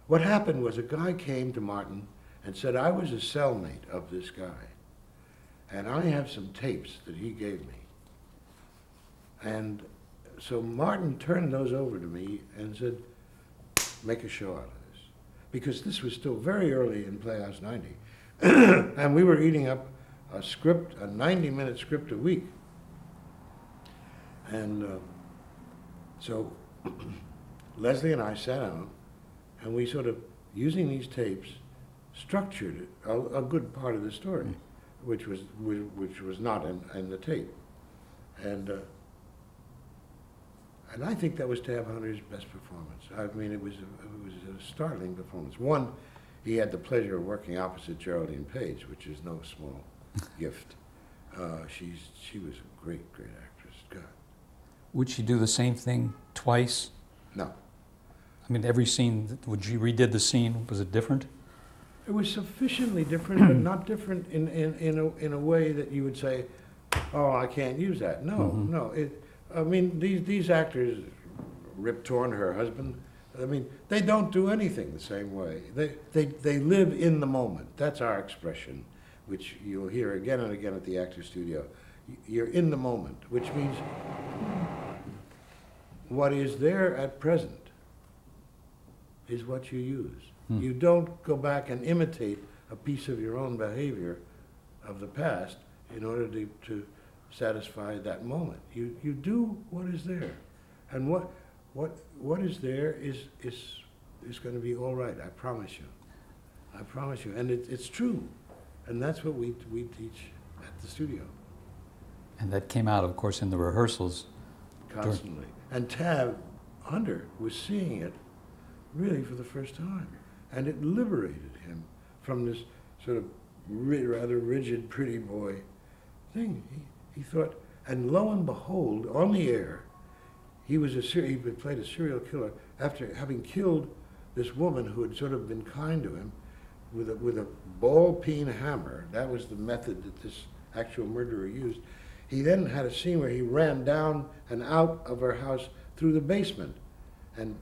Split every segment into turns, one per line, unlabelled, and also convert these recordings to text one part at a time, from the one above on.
What happened was a guy came to Martin and said, I was a cellmate of this guy, and I have some tapes that he gave me. And so Martin turned those over to me and said, make a show out of this. Because this was still very early in Playhouse 90. And we were eating up a script, a 90-minute script a week. And so Leslie and I sat down, and we sort of, using these tapes, structured a good part of the story, which was not in the tape. And I think that was Tab Hunter's best performance. I mean, it was a startling performance. One, he had the pleasure of working opposite Geraldine Page, which is no small gift. She was a great, great actress. God.
Would she do the same thing twice?
No.
I mean, every scene, would you redid the scene, was it different?
It was sufficiently different, but not different in a way that you would say, oh, I can't use that. No, no. I mean, these actors, Rip Torn, her husband, I mean, they don't do anything the same way. They live in the moment. That's our expression, which you'll hear again and again at the Actors Studio. You're in the moment, which means what is there at present is what you use. You don't go back and imitate a piece of your own behavior of the past in order to satisfy that moment. You do what is there, and what is there is going to be all right. I promise you. I promise you, and it's true, and that's what we teach at the studio.
And that came out, of course, in the rehearsals.
Constantly. And Tab Hunter was seeing it really for the first time. And it liberated him from this sort of rather rigid, pretty boy thing. He thought, and lo and behold, on the air, he played a serial killer after having killed this woman who had sort of been kind to him with a ball-peen hammer. That was the method that this actual murderer used. He then had a scene where he ran down and out of her house through the basement. And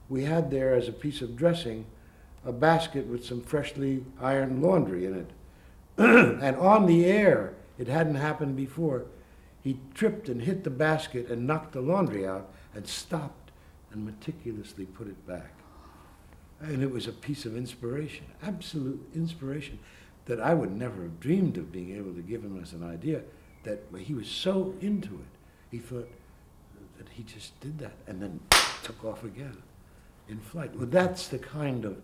we had there, as a piece of dressing, a basket with some freshly ironed laundry in it. And on the air, it hadn't happened before, he tripped and hit the basket and knocked the laundry out and stopped and meticulously put it back. And it was a piece of inspiration, absolute inspiration, that I would never have dreamed of being able to give him as an idea, that he was so into it. He thought that he just did that and then took off again in flight. Well, that's the kind of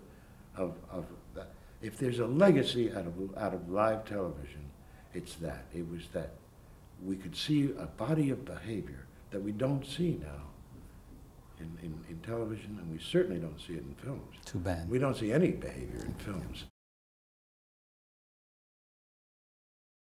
that. If there's a legacy out of live television, it's that. It was that we could see a body of behavior that we don't see now in television, and we certainly don't see it in films.
Too bad.
We don't see any behavior in films.